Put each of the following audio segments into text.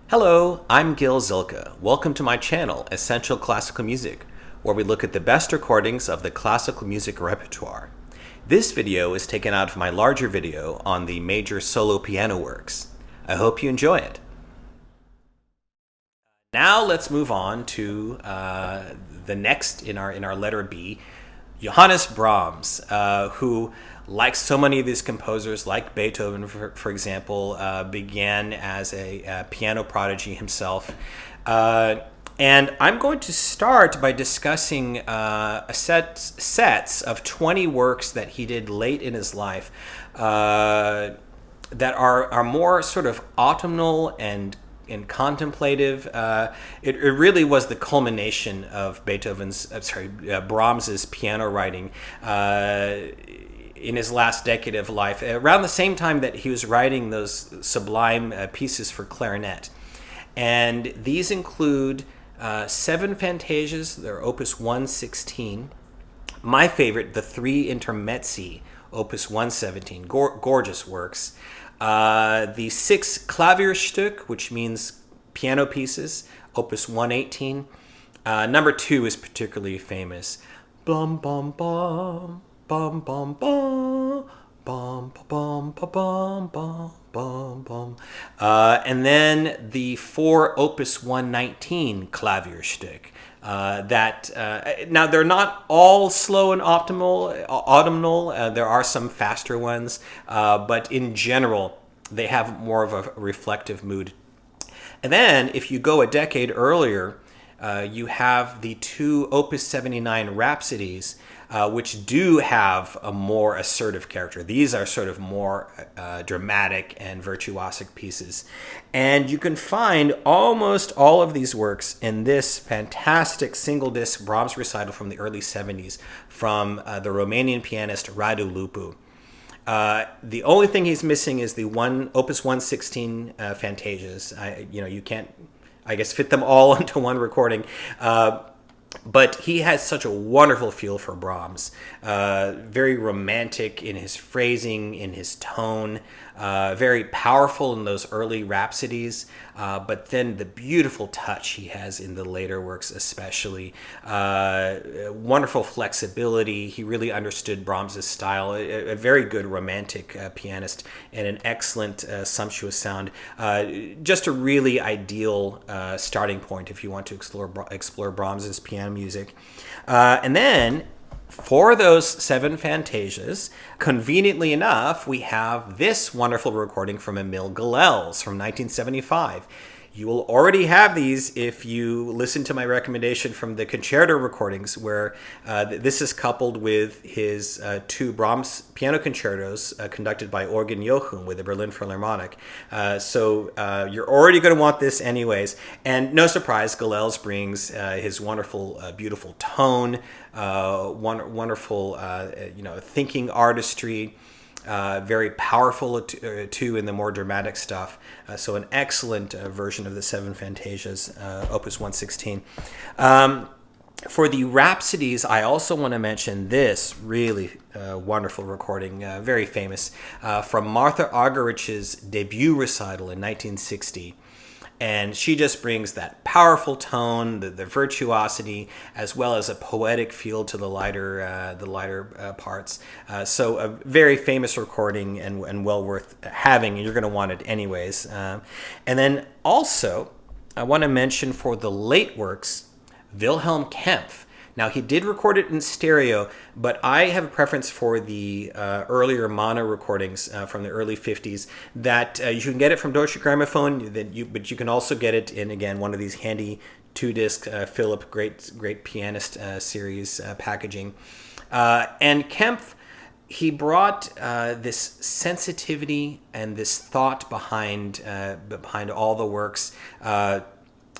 Hello, I'm Gil Zilkha. Welcome to my channel, Essential Classical Music, where we look at the best recordings of the classical music repertoire. This video is taken out of my larger video on the major solo piano works. I hope you enjoy it. Now let's move on to the next in our letter B, Johannes Brahms, who, like so many of these composers, like Beethoven, for example, began as a piano prodigy himself. And I'm going to start by discussing sets of 20 works that he did late in his life that are more sort of autumnal and contemplative. It really was the culmination of Brahms's piano writing in his last decade of life, around the same time that he was writing those sublime pieces for clarinet. And these include 7 Fantasias, they're opus 116. My favorite, the 3 Intermezzi, opus 117, gorgeous works. The 6 Klavierstücke, which means piano pieces, opus 118. Number 2 is particularly famous. Bum bum bum bum bum bum bum bum bum bum bum bum. And then the 4 opus 119 Klavierstücke. Now they're not all slow and autumnal. There are some faster ones, but in general, they have more of a reflective mood. And then, if you go a decade earlier, you have the 2 Opus 79 Rhapsodies, which do have a more assertive character. These are sort of more dramatic and virtuosic pieces. And you can find almost all of these works in this fantastic single-disc Brahms recital from the early 70s from the Romanian pianist Radu Lupu. The only thing he's missing is the Opus 116 Fantasias. You can't, I guess, fit them all into one recording. But he has such a wonderful feel for Brahms. Very romantic in his phrasing, in his tone. Very powerful in those early Rhapsodies. But then the beautiful touch he has in the later works especially. Wonderful flexibility. He really understood Brahms' style. A very good romantic pianist and an excellent sumptuous sound. Just a really ideal starting point if you want to explore Brahms' piano music. And then, for those 7 Fantasias, conveniently enough, we have this wonderful recording from Emil Gilels from 1975. You will already have these if you listen to my recommendation from the concerto recordings, where this is coupled with his 2 Brahms piano concertos conducted by Eugen Jochum with the Berlin Philharmonic. So you're already going to want this anyways. And no surprise, Gilels brings his wonderful, beautiful tone, wonderful, thinking artistry. Very powerful too in the more dramatic stuff. So an excellent version of the 7 Fantasias, Opus 116. For the Rhapsodies, I also want to mention this really wonderful recording, very famous, from Martha Argerich's debut recital in 1960. And she just brings that powerful tone, the virtuosity, as well as a poetic feel to the lighter parts. So a very famous recording and well worth having, and you're going to want it anyways. And then also, I want to mention for the late works, Wilhelm Kempff. Now, he did record it in stereo, but I have a preference for the earlier mono recordings from the early 50s that you can get it from Deutsche Grammophon, but you can also get it in, again, one of these handy 2-disc Philip Great Pianist series packaging. And Kempff, he brought this sensitivity and this thought behind all the works.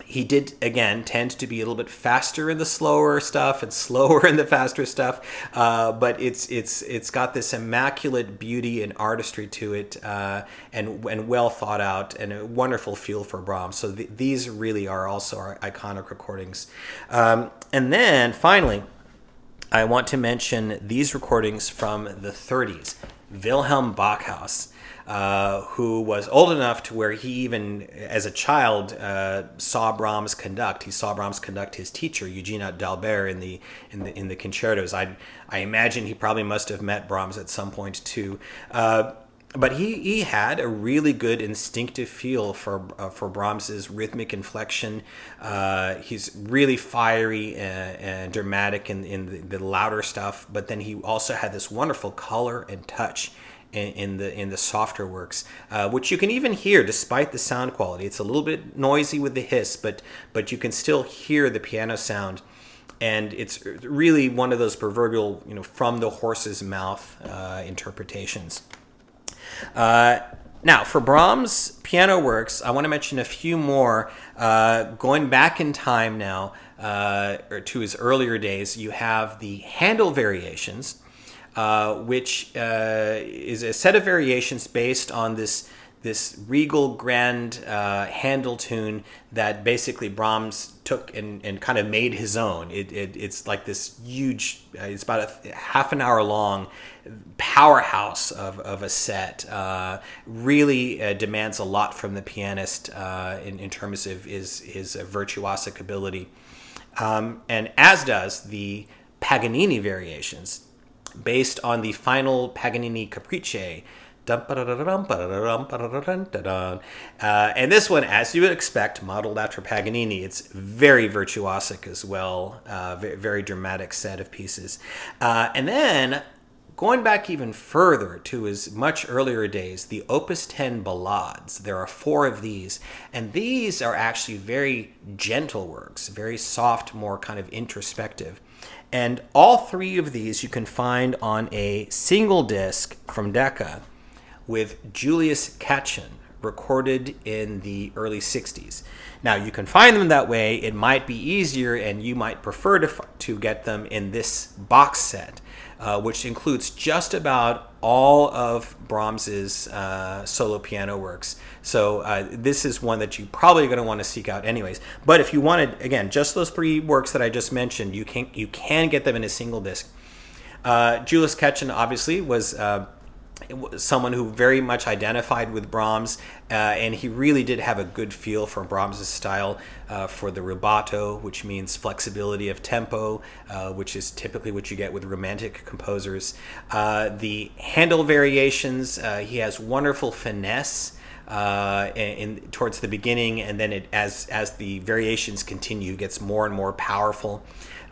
He did, again, tend to be a little bit faster in the slower stuff and slower in the faster stuff, but it's got this immaculate beauty and artistry to it, and well thought out, and a wonderful feel for Brahms. So these really are also our iconic recordings. And then finally, I want to mention these recordings from the 30s. Wilhelm Backhaus, who was old enough to where he even, as a child, saw Brahms conduct. He saw Brahms conduct his teacher, Eugene d'Albert, in the concertos. I imagine he probably must have met Brahms at some point too. But he had a really good instinctive feel for Brahms's rhythmic inflection. He's really fiery and dramatic in the louder stuff, but then he also had this wonderful color and touch in the softer works, which you can even hear despite the sound quality. It's a little bit noisy with the hiss, but you can still hear the piano sound. And it's really one of those proverbial, from the horse's mouth interpretations. Now, for Brahms' piano works, I want to mention a few more. Going back in time now, or to his earlier days, you have the Handel Variations, which is a set of variations based on this regal, grand Handel tune that basically Brahms took and kind of made his own. It's like this huge, it's about a half an hour long powerhouse of a set. Really demands a lot from the pianist in terms of his virtuosic ability. And as does the Paganini Variations, based on the final Paganini Capricci. And this one, as you would expect, modeled after Paganini, it's very virtuosic as well, very dramatic set of pieces. And then, going back even further to his much earlier days, the Opus 10 Ballades. There are 4 of these, and these are actually very gentle works, very soft, more kind of introspective. And all 3 of these you can find on a single disc from Decca, with Julius Katchen, recorded in the early 60s. Now, you can find them that way. It might be easier, and you might prefer to get them in this box set, which includes just about all of Brahms's solo piano works. So this is one that you're probably going to want to seek out anyways. But if you wanted, again, just those 3 works that I just mentioned, you can get them in a single disc. Julius Katchen, obviously, was someone who very much identified with Brahms, and he really did have a good feel for Brahms' style, for the rubato, which means flexibility of tempo, which is typically what you get with romantic composers. The Handel Variations, he has wonderful finesse towards the beginning, and then as the variations continue, gets more and more powerful.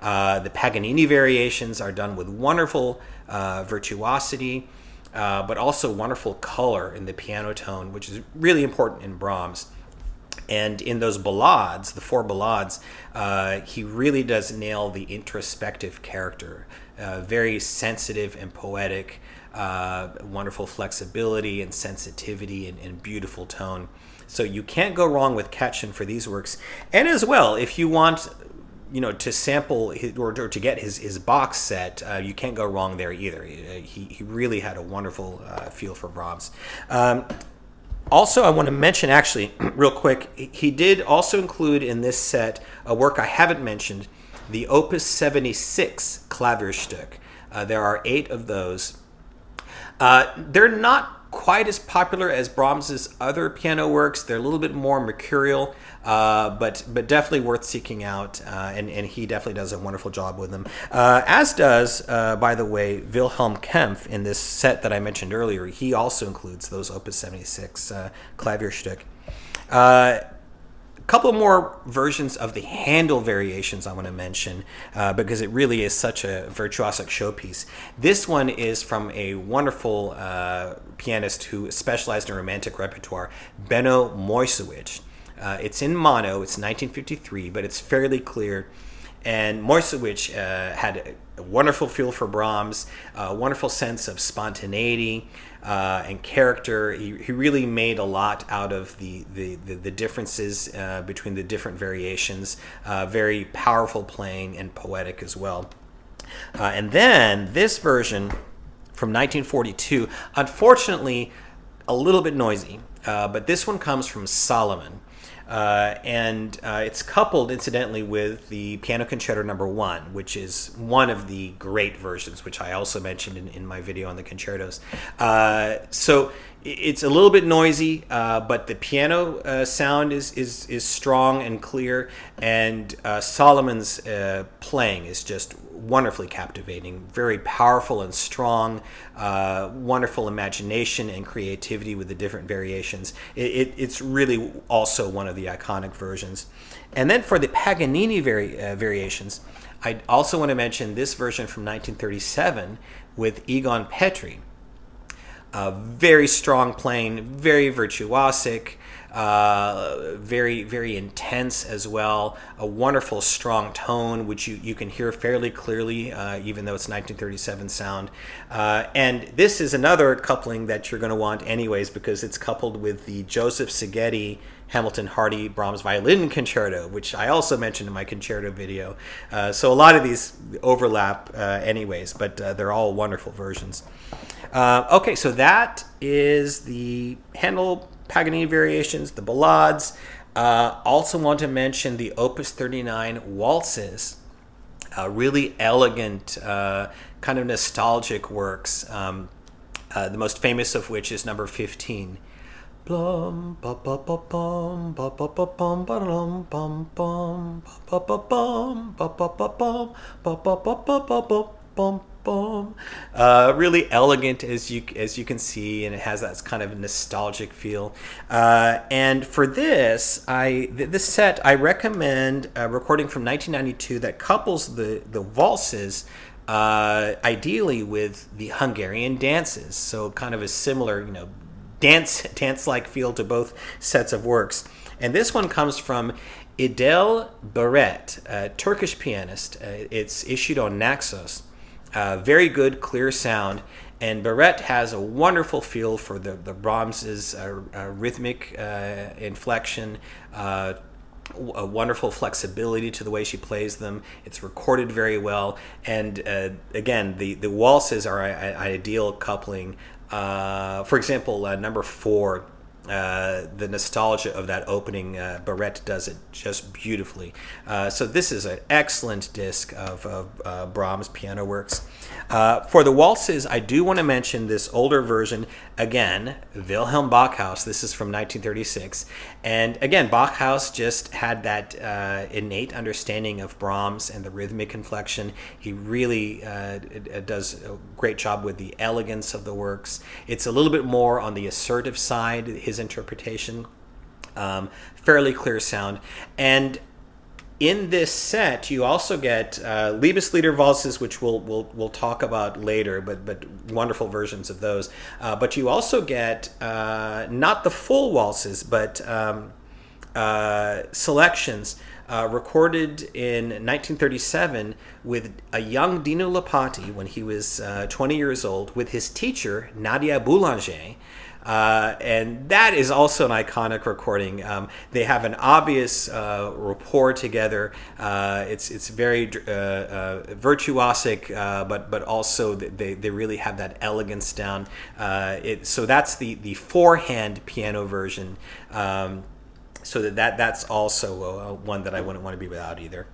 The Paganini Variations are done with wonderful virtuosity, but also wonderful color in the piano tone, which is really important in Brahms. And in those ballades, the 4 ballades, he really does nail the introspective character. Very sensitive and poetic, wonderful flexibility and sensitivity and beautiful tone. So you can't go wrong with Katchen for these works. And as well, if you want to sample or to get his box set, you can't go wrong there either. He really had a wonderful feel for Brahms. Also, I want to mention, actually, real quick, he did also include in this set a work I haven't mentioned, the Opus 76 Klavierstücke. There are 8 of those. They're not quite as popular as Brahms's other piano works. They're a little bit more mercurial, but definitely worth seeking out, and he definitely does a wonderful job with them. As does, by the way, Wilhelm Kempf in this set that I mentioned earlier. He also includes those Opus 76 Klavierstücke. A couple more versions of the Handel Variations I want to mention, because it really is such a virtuosic showpiece. This one is from a wonderful pianist who specialized in romantic repertoire, Benno Moiseiwitsch. It's in mono, it's 1953, but it's fairly clear. And Moiseiwitsch had a wonderful feel for Brahms, a wonderful sense of spontaneity and character. He really made a lot out of the differences between the different variations. Very powerful playing and poetic as well. And then this version from 1942, unfortunately, a little bit noisy, but this one comes from Solomon. and it's coupled, incidentally, with the Piano Concerto No. 1, which is one of the great versions, which I also mentioned in my video on the concertos. So it's a little bit noisy, but the piano sound is strong and clear, and Solomon's playing is just wonderfully captivating, very powerful and strong, wonderful imagination and creativity with the different variations. It's really also one of the iconic versions. And then for the Paganini variations, I also want to mention this version from 1937 with Egon Petri. Very strong playing, very virtuosic, very, very intense as well. A wonderful, strong tone, which you can hear fairly clearly, even though it's 1937 sound. And this is another coupling that you're going to want anyways, because it's coupled with the Joseph Szigeti Hamilton Hardy Brahms Violin Concerto, which I also mentioned in my concerto video. So a lot of these overlap anyways, but they're all wonderful versions. Okay, so that is the Handel Paganini Variations, the Ballades. Also want to mention the Opus 39 Waltzes, really elegant, kind of nostalgic works, the most famous of which is number 15. Blum ba ba ba bum ba ba ba bum ba dum bum bum ba ba bum ba ba ba bum ba ba ba ba ba bum bum. Really elegant, as you can see, and it has that kind of nostalgic feel. And for this set, I recommend a recording from 1992 that couples the waltzes ideally with the Hungarian dances. So kind of a similar, dance-like feel to both sets of works. And this one comes from Idel Barret, a Turkish pianist. It's issued on Naxos. Very good, clear sound. And Barret has a wonderful feel for the Brahms's rhythmic inflection, a wonderful flexibility to the way she plays them. It's recorded very well. And again, the waltzes are an ideal coupling. For example, number 4, the nostalgia of that opening, Barret does it just beautifully. So this is an excellent disc of Brahms piano works. For the waltzes, I do want to mention this older version. Again, Wilhelm Backhaus. This is from 1936. And again, Backhaus just had that innate understanding of Brahms and the rhythmic inflection. He really does a great job with the elegance of the works. It's a little bit more on the assertive side, his interpretation. Fairly clear sound. And in this set, you also get Liebeslieder waltzes, which we'll talk about later, but wonderful versions of those. But you also get not the full waltzes, but selections recorded in 1937 with a young Dino Lipati when he was 20 years old, with his teacher Nadia Boulanger. And that is also an iconic recording. They have an obvious rapport together. It's very virtuosic, but also they really have that elegance down. So that's the four-hand piano version. So that's also one that I wouldn't want to be without either.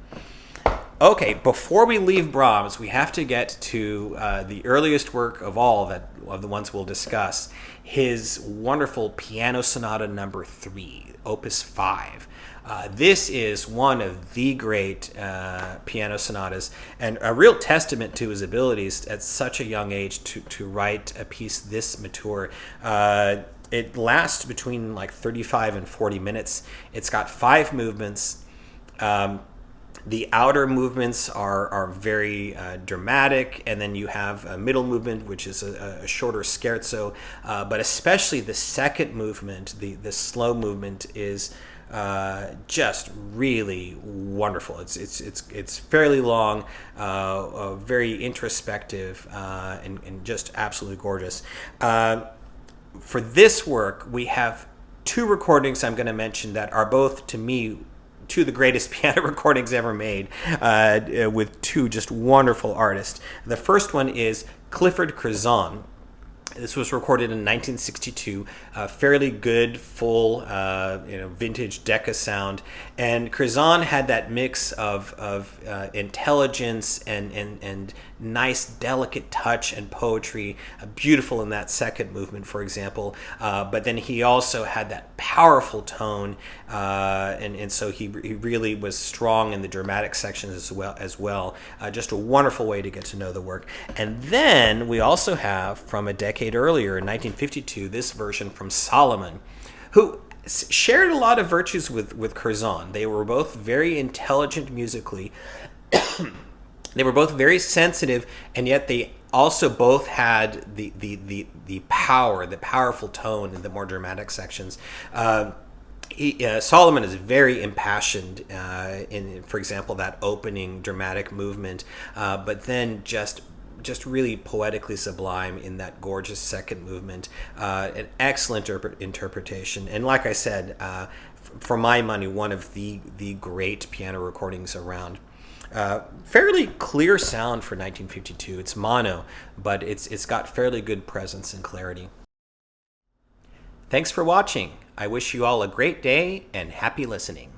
Okay, before we leave Brahms, we have to get to the earliest work of all of the ones we'll discuss, his wonderful Piano Sonata No. 3, Opus 5. This is one of the great piano sonatas, and a real testament to his abilities at such a young age to write a piece this mature. It lasts between like 35 and 40 minutes. It's got 5 movements. The outer movements are very dramatic, and then you have a middle movement, which is a shorter scherzo. But especially the second movement, the slow movement, is just really wonderful. It's fairly long, very introspective, and just absolutely gorgeous. For this work, we have 2 recordings I'm going to mention that are both, to me, 2 of the greatest piano recordings ever made, with 2 just wonderful artists. The first one is Clifford Curzon, This was recorded in 1962. Fairly good, full, vintage Decca sound. And Curzon had that mix of intelligence and nice, delicate touch and poetry, beautiful in that second movement, for example. But then he also had that powerful tone, and so he really was strong in the dramatic sections as well. Just a wonderful way to get to know the work. And then we also have, from a decade earlier, in 1952, this version from Solomon, who shared a lot of virtues with Curzon. They were both very intelligent musically. They were both very sensitive, and yet they also both had the power, the powerful tone in the more dramatic sections. Solomon is very impassioned in, for example, that opening dramatic movement, but then just really poetically sublime in that gorgeous second movement. An excellent interpretation, and like I said, for my money, one of the great piano recordings around. Fairly clear sound for 1952. It's mono, but it's got fairly good presence and clarity. Thanks for watching. I wish you all a great day and happy listening.